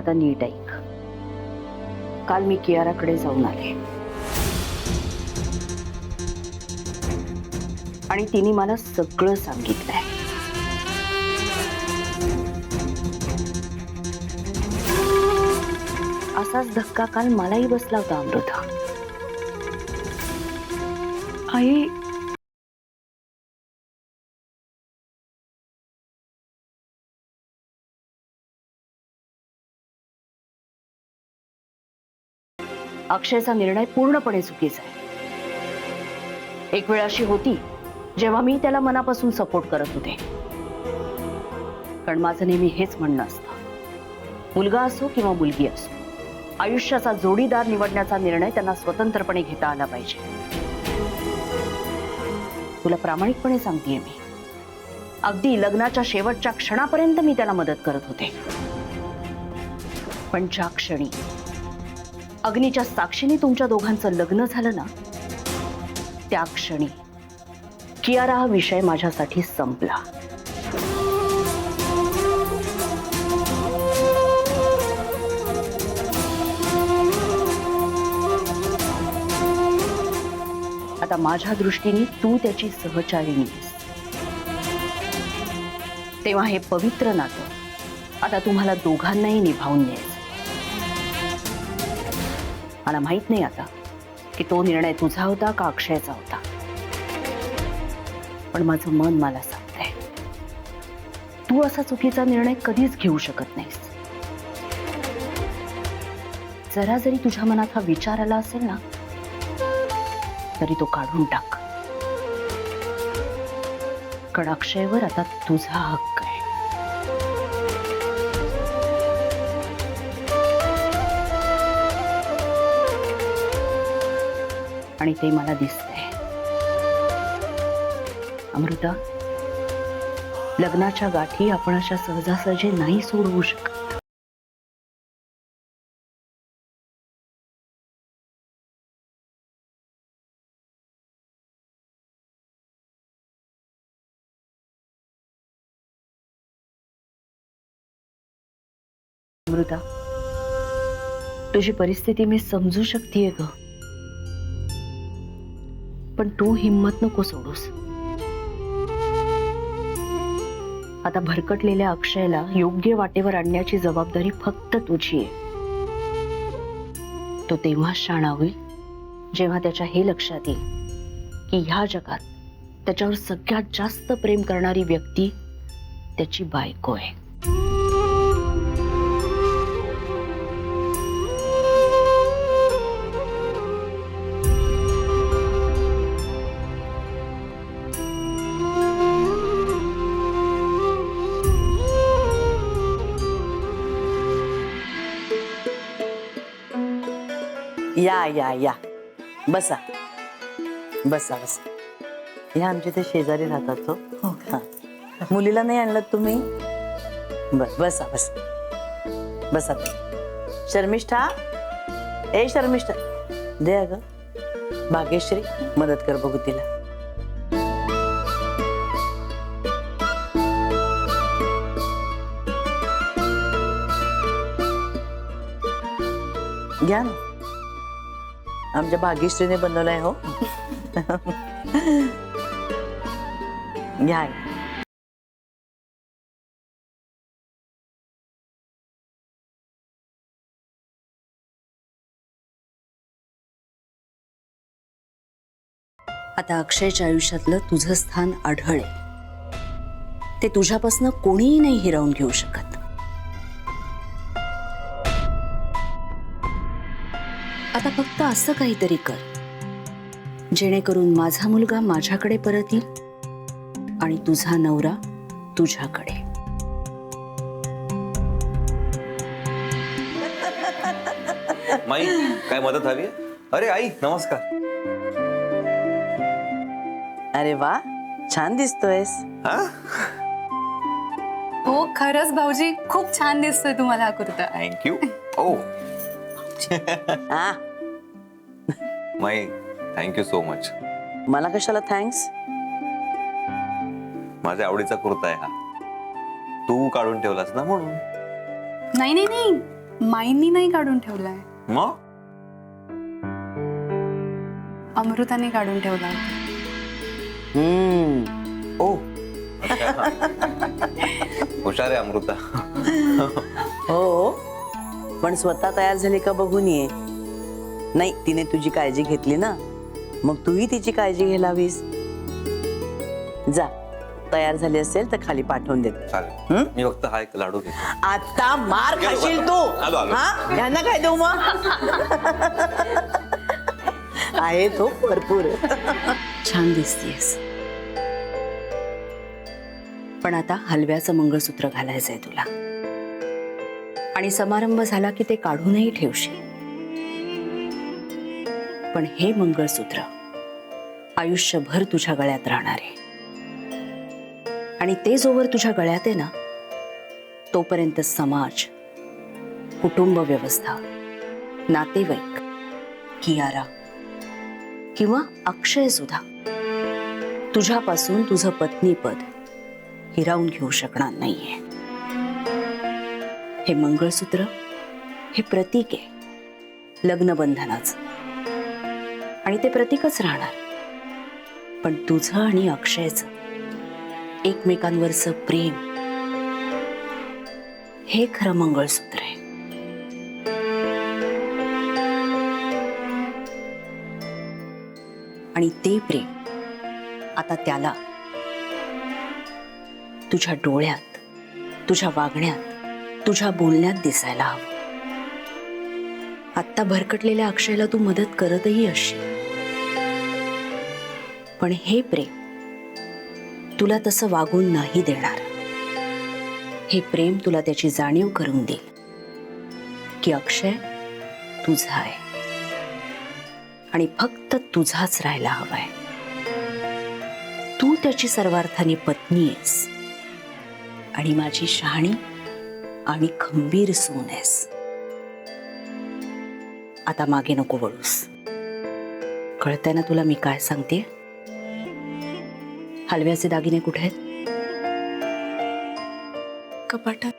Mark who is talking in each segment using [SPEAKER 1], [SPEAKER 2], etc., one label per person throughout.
[SPEAKER 1] आता नीट ऐक. काल मी कियाराकडे जाऊन आले आणि तिने मला सगळं सांगितलंय. असाच धक्का काल मलाही बसला होता अमृता. आई, अक्षयचा निर्णय पूर्णपणे चुकीचा आहे. एक वेळ अशी होती जेव्हा मी त्याला मनापासून सपोर्ट करत होते, कारण माझं नेहमी हेच म्हणणं असतं, मुलगा असो किंवा मुलगी असो, आयुष्याचा जोडीदार निवडण्याचा निर्णय त्यांना स्वतंत्रपणे घेता आला पाहिजे. तुला प्रामाणिकपणे सांगतेय मी, अगदी लग्नाच्या शेवटच्या क्षणापर्यंत मी त्याला मदत करत होते. पण ज्या क्षणी अग्नीच्या साक्षीने तुमच्या दोघांचं लग्न झालं ना, त्या क्षणी कियारा हा विषय माझ्यासाठी संपला. आता माझ्या दृष्टीने तू त्याची सहचारिणी आहेस. तेव्हा हे पवित्र नातं आता तुम्हाला दोघांनाही निभावून न्यायचं. मला माहित नाही आता की तो निर्णय तुझा होता का अक्षयचा होता, पण माझं मन मला सांगतंय तू असा चुकीचा निर्णय कधीच घेऊ शकत नाहीस. जरा जरी तुझ्या मनात हा विचार आला असेल ना, तरी तो काढून टाक. कारण अक्षयवर आता तुझा हक्क आहे. आणि ते मला दिसतंय. अमृता, लग्नाच्या गाठी आपण अशा सहजासहजी नाही सोडवू शकत. अमृता, तुझी परिस्थिती मी समजू शकतेय ग, पण तू हिम्मत नको सोडूस. आता भरकटलेल्या अक्षयला योग्य वाटेवर आणण्याची जबाबदारी फक्त तुझी आहे. तो तेव्हाच शाणा होईल जेव्हा त्याच्या हे लक्षात येईल की ह्या जगात त्याच्यावर सगळ्यात जास्त प्रेम करणारी व्यक्ती त्याची बायको आहे.
[SPEAKER 2] या या या, बसा बसा बसा. ह्या आमच्या ते शेजारी राहतात. तो हा, मुलीला नाही आणलं तुम्ही? बस बसा बसा बसा. शर्मिष्ठा, ए शर्मिष्ठा, दे अगं. भाग्यश्री, मदत कर बघू तिला. घ्या ना, आमच्या भाग्यश्रीने बनवलाय. हो घ्या.
[SPEAKER 1] आता अक्षयच्या आयुष्यातलं तुझं स्थान आढळ आहे. ते तुझ्यापासून कोणीही नाही हिरावून घेऊ शकत. आता फक्त असं काहीतरी कर जेणेकरून माझा मुलगा माझ्याकडे परत येईल आणि तुझा नवरा तुझ्याकडे.
[SPEAKER 3] माई, काय मदत हवी? अरे आई, नमस्कार.
[SPEAKER 2] अरे वा, छान दिसतोयस.
[SPEAKER 3] हा,
[SPEAKER 4] हो खरंच भाऊजी, खूप छान दिसतोय तुम्हाला हा कुर्ता.
[SPEAKER 3] थँक्यू. ओ
[SPEAKER 2] हा,
[SPEAKER 3] माई, थँक्यू सो मच.
[SPEAKER 2] मला कशाला थँक्स?
[SPEAKER 3] माझ्या आवडीचा कुर्ता आहे हा. तू काढून ठेवलास ना म्हणून.
[SPEAKER 4] नाही नाही नाही, माईंनी नाही काढून ठेवलाय,
[SPEAKER 3] मग
[SPEAKER 4] अमृताने काढून ठेवला.
[SPEAKER 2] ओ
[SPEAKER 3] हुशार आहे अमृता.
[SPEAKER 2] हो, पण स्वतः तयार झाली का बघून ये. नाही, तिने तुझी काळजी घेतली ना, मग तूही तिची काळजी घ्यायला हवीस. जा, तयार झाली असेल तर खाली पाठवून देते.
[SPEAKER 3] चालेल, मी फक्त हा एक लाडू घेतो.
[SPEAKER 2] आता मार खाशील तू.
[SPEAKER 3] आलो, आलो.
[SPEAKER 2] हा, यांना काय देऊ मग? आहे तो भरपूर.
[SPEAKER 1] छान दिसतेस, पण आता हलव्याचं मंगळसूत्र घालायचंय तुला, आणि समारंभ झाला की ते काढूनही ठेवशील. पण हे मंगळसूत्र आयुष्यभर तुझ्या गळ्यात राहणार आहे, आणि ते जोवर तुझ्या गळ्यात आहे ना, तोपर्यंत समाज, कुटुंब व्यवस्था, नातेवाईक, कियारा किंवा अक्षय सुद्धा तुझ्यापासून तुझं पत्नीपद हिरावून घेऊ शकणार नाहीये. हे मंगळसूत्र हे प्रतीक आहे लग्नबंधनाचं, आणि ते प्रतीकच राहणार. पण तुझं आणि अक्षयचं एकमेकांवरचं प्रेम हे खरं मंगळसूत्र आहे. आणि ते प्रेम आता त्याला तुझ्या डोळ्यात, तुझ्या वागण्यात, तुझ्या बोलण्यात दिसायला हवं. आत्ता भरकटलेल्या अक्षयला तू मदत करतही असशील, पण हे प्रेम तुला तसं वागून नाही देणार. हे प्रेम तुला त्याची जाणीव करून देईल की अक्षय तुझा आहे, आणि फक्त तुझाच राहायला हवाय. तू त्याची सर्वार्थाने पत्नी आहेस, आणि माझी शहाणी आणि खंबीर सून आहेस. आता मागे नको वळूस. कळतंय ना तुला मी काय सांगते? हलव्याचे दागिने कुठे आहेत?
[SPEAKER 4] कपाटात.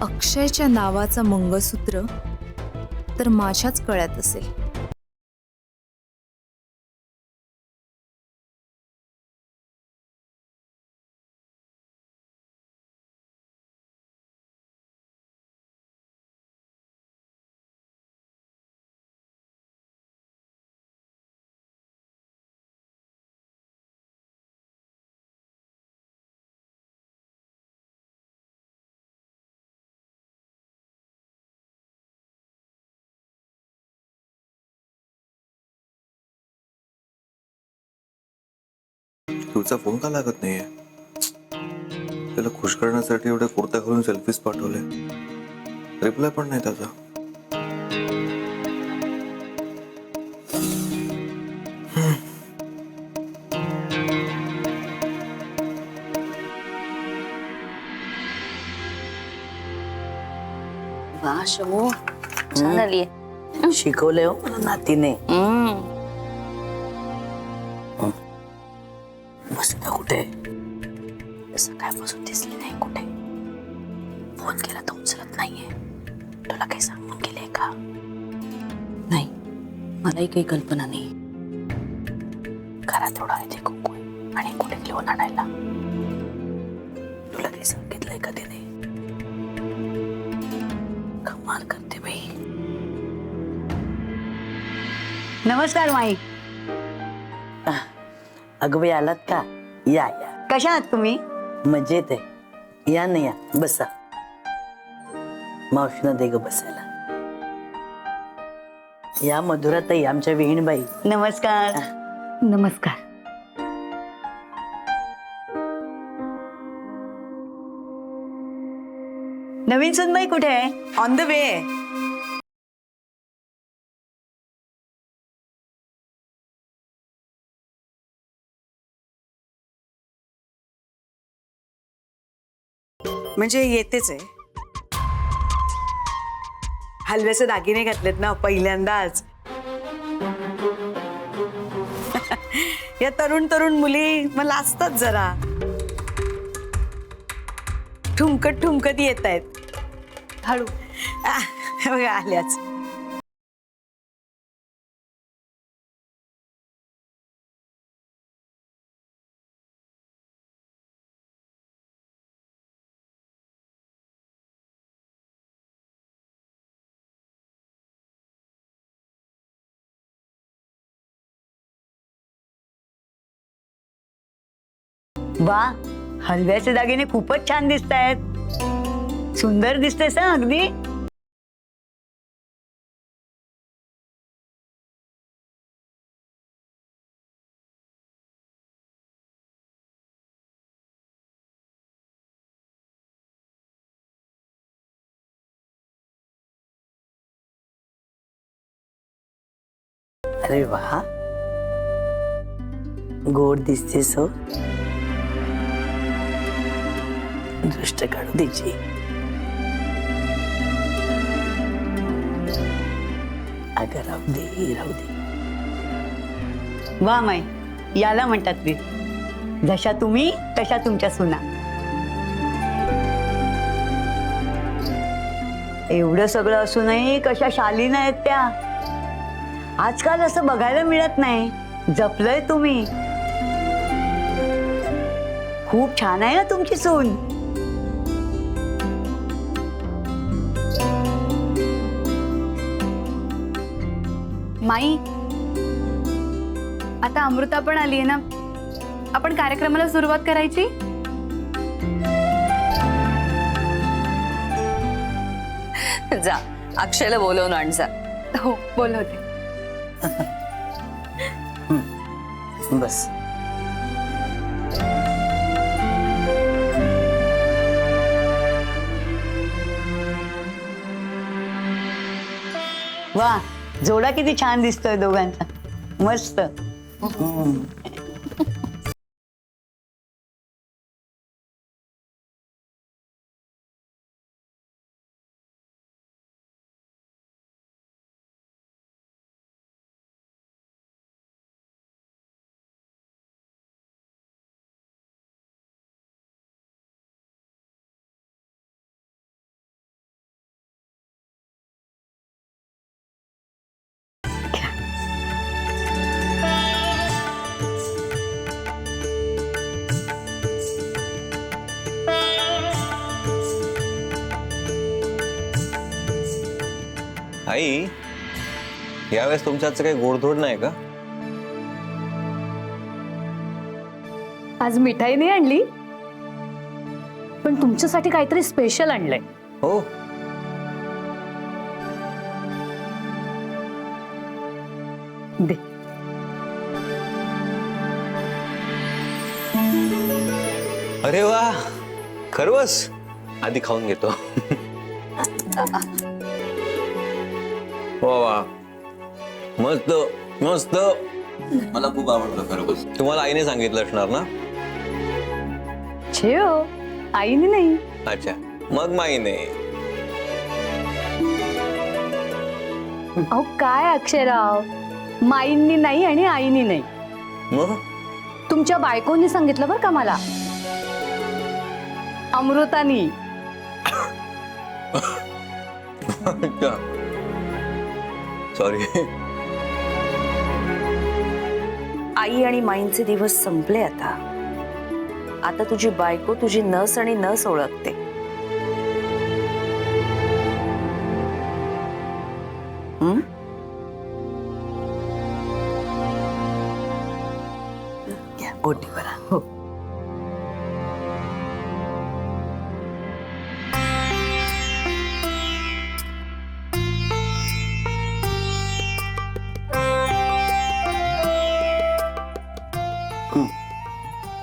[SPEAKER 5] अक्षयच्या नावाचं मंगळसूत्र तर माझ्याच गळ्यात असेल.
[SPEAKER 3] तुझा फोन का लागत नाहीये? त्याला खुश करण्यासाठी एवढ्या कुर्त्या घालून सेल्फीज पाठवले, रिप्लाय पण नाही त्याचा.
[SPEAKER 1] वा शमू, छान आलीये.
[SPEAKER 2] शिकवलंय हो मला नातीने. बसता कुठे?
[SPEAKER 1] सकाळपासून दिसली नाही कुठे. फोन केला तर उचलत नाहीये. तुला काही सांगून गेले का? नाही, मलाही काही कल्पना नाही. घरात एवढा आहे कुंकू आणि कुठे घेऊन आणायला. तुला काही सांगितलंय का तिने? कमाल करते बाई.
[SPEAKER 6] नमस्कार माई.
[SPEAKER 2] अगं बाई, आलात का? या या.
[SPEAKER 6] कशा आहात तुम्ही?
[SPEAKER 2] मजेत आहे. या ना, या बसा. मावशीनं दे ग बसायला. या मधुराताई, आमच्या विहीणबाई.
[SPEAKER 6] नमस्कार. नमस्कार. नवीन सुनबाई कुठे आहे?
[SPEAKER 2] On the way. म्हणजे येतेच आहे. हलव्याचे दागिने घातलेत ना पहिल्यांदाच. या तरुण तरुण मुली मला असतात जरा ठुमकत ठुमकत येत आहेत.
[SPEAKER 1] हळू.
[SPEAKER 6] बघा आल्याच. वा, हलव्याचे दागिने खूपच छान दिसत आहेत. सुंदर दिसतेस ना अगदी. अरे वा, गोड दिसतेस हो. दृष्ट काढू द्यायची. अगं राहू दे, राहू दे. वा माई, याला म्हणतात वीर. जशा तुम्ही तशा तुमच्या सुना. एवढं सगळं असूनही कशा शालीन आहेत त्या. आजकाल असं बघायला मिळत नाही. जपलंय तुम्ही. खूप छान आहे ना तुमची सून.
[SPEAKER 4] माई, आता अमृता पण आली आहे ना, आपण कार्यक्रमाला सुरुवात करायची.
[SPEAKER 1] जा, अक्षयला बोलवून आण जा.
[SPEAKER 4] हो, बोलवते.
[SPEAKER 2] बस. वा, जोडा किती छान दिसतोय दोघांचा. मस्त.
[SPEAKER 3] आई, यावेळेस तुमच्या हातचं काही गोडधोड नाही का?
[SPEAKER 1] आज मिठाई नाही आणली, पण तुमच्यासाठी काहीतरी स्पेशल आणलंय.
[SPEAKER 3] हो.
[SPEAKER 1] दे.
[SPEAKER 3] अरे वा, खरवस. आधी खाऊन घेतो. वा वा, मस्त मस्त. मला खूप आवडलं खरवस. तुम्हाला आईने सांगितलं असणार ना?
[SPEAKER 1] छे हो, आईने नाही.
[SPEAKER 3] अच्छा, मग माईने.
[SPEAKER 1] अहो काय अक्षयराव, माईंनी नाही आणि आईनी नाही,
[SPEAKER 3] मग
[SPEAKER 1] तुमच्या बायकोनी सांगितलं बरं का मला. अमृतानी.
[SPEAKER 3] सॉरी.
[SPEAKER 2] आई आणि माईंचे दिवस संपले आता. आता तुझी बायको तुझी नस आणि नस ओळखते. ओटी बरा. हो.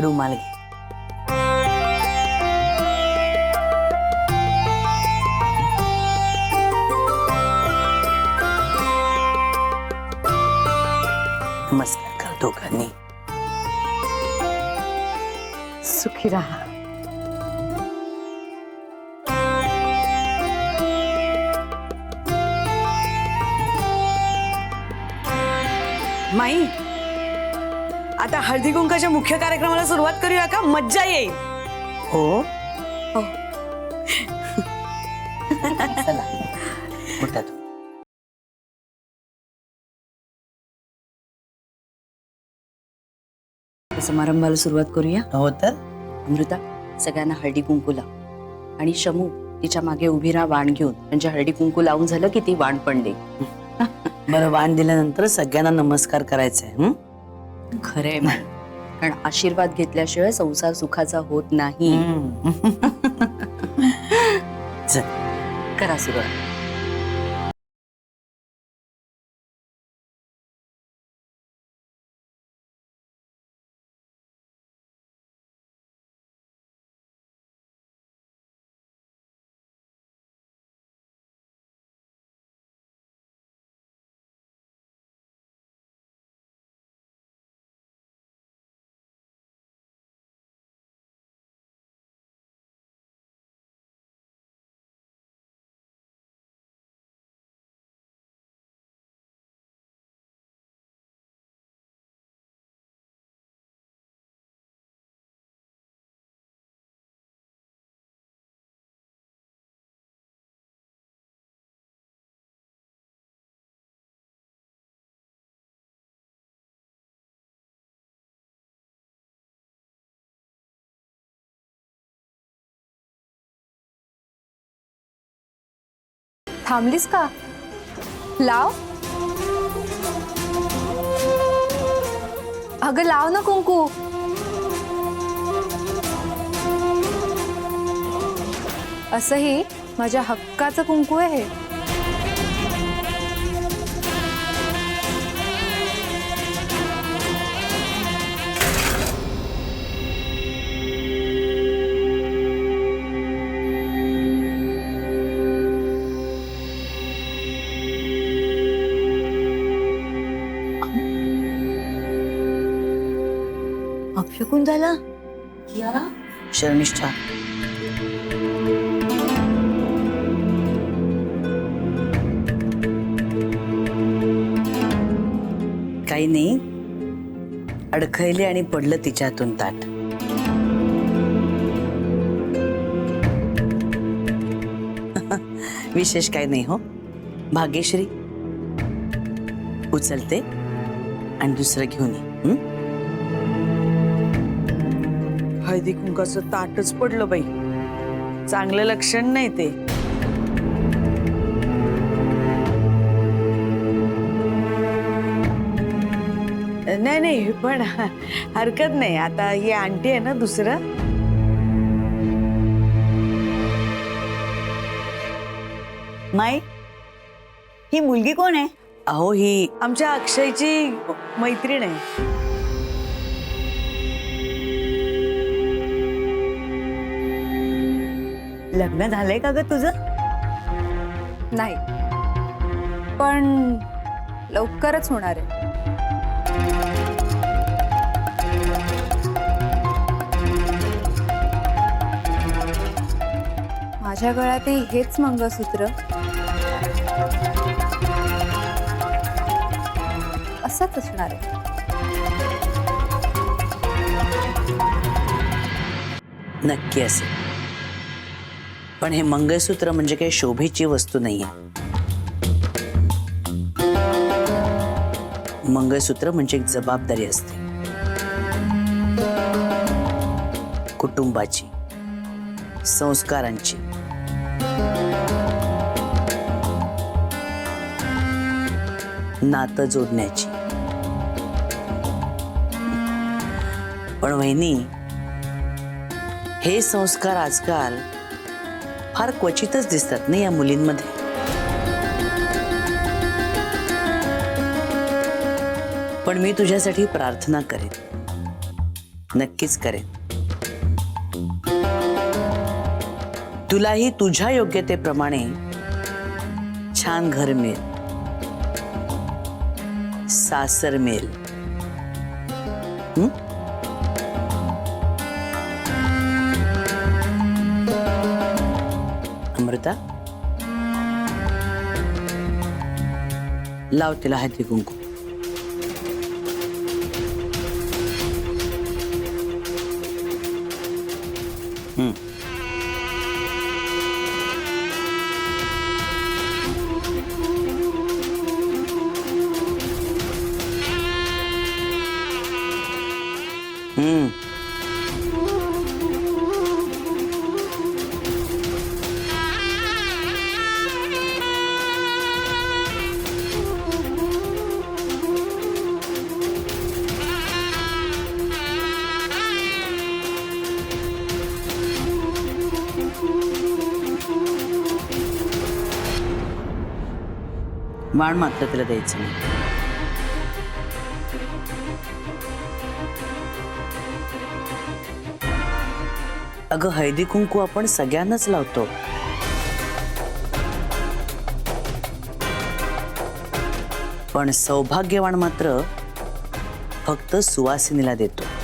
[SPEAKER 2] रुमाल घे. नमस्कार कर दोघांनी. सुखी राहा.
[SPEAKER 6] माई, आता हळदी कुंकाच्या मुख्य कार्यक्रमाला सुरुवात करूया का? मज्जा येईल.
[SPEAKER 2] हो चला उठा तू.
[SPEAKER 1] समारंभाला सुरुवात करूया.
[SPEAKER 2] हो तर
[SPEAKER 1] अमृता, सगळ्यांना हळदी कुंकू लाव. आणि शमू, तिच्या मागे उभी राहा वाण घेऊन. म्हणजे हळदी कुंकू लावून झालं की ती वाण पण दे.
[SPEAKER 2] बरं, वाण दिल्यानंतर सगळ्यांना नमस्कार करायचा आहे.
[SPEAKER 1] खरंय मान, कारण आशीर्वाद घेतल्याशिवाय संसार सुखाचा होत नाही.
[SPEAKER 2] चल.
[SPEAKER 1] करा सुरुवात.
[SPEAKER 5] थांबलीस का? लाव. अगं लाव ना कुंकू. असंही माझ्या हक्काचं कुंकू आहे हे.
[SPEAKER 6] अपशकून झाला.
[SPEAKER 2] शर्मिष्ठा, काही नाही, अडखळले आणि पडलं तिच्यातून ताट. विशेष काही नाही हो. भाग्यश्री, उचलते आणि दुसरं घेऊन ये.
[SPEAKER 6] हळदी कुंकाचं ताटच पडलं बाई. चांगलं लक्षण नाही ते. नाही नाही, पण हरकत नाही. आता ही आंटी आहे ना दुसरं. माई, ही मुलगी कोण आहे?
[SPEAKER 2] अहो, ही
[SPEAKER 6] आमच्या अक्षयची मैत्रीण आहे. लग्न झालंय का ग तुझं?
[SPEAKER 5] नाही, पण लवकरच होणार आहे. माझ्या गळ्यातही हेच मंगळसूत्र असंच असणार आहे.
[SPEAKER 2] नक्की असेल, पण हे मंगळसूत्र म्हणजे काही शोभेची वस्तू नाहीये. मंगळसूत्र म्हणजे एक जबाबदारी असते, कुटुंबाची, संस्कारांची. नातं जोडण्याची. पण वहिनी, हे संस्कार आजकाल फार क्वचितच दिसतात नाही या मुलींमध्ये. पण मी तुझ्यासाठी प्रार्थना करेन, नक्कीच करेन. तुलाही तुझ्या योग्यतेप्रमाणे छान घर मिळेल, सासर मिळेल, कविता, लाव तिला हळदी कुंकू. वाण मात्र तिला द्यायचं नाही. अगं हळदी कुंकू आपण सगळ्यांनाच लावतो, पण सौभाग्यवान मात्र फक्त सुवासिनीला देतो.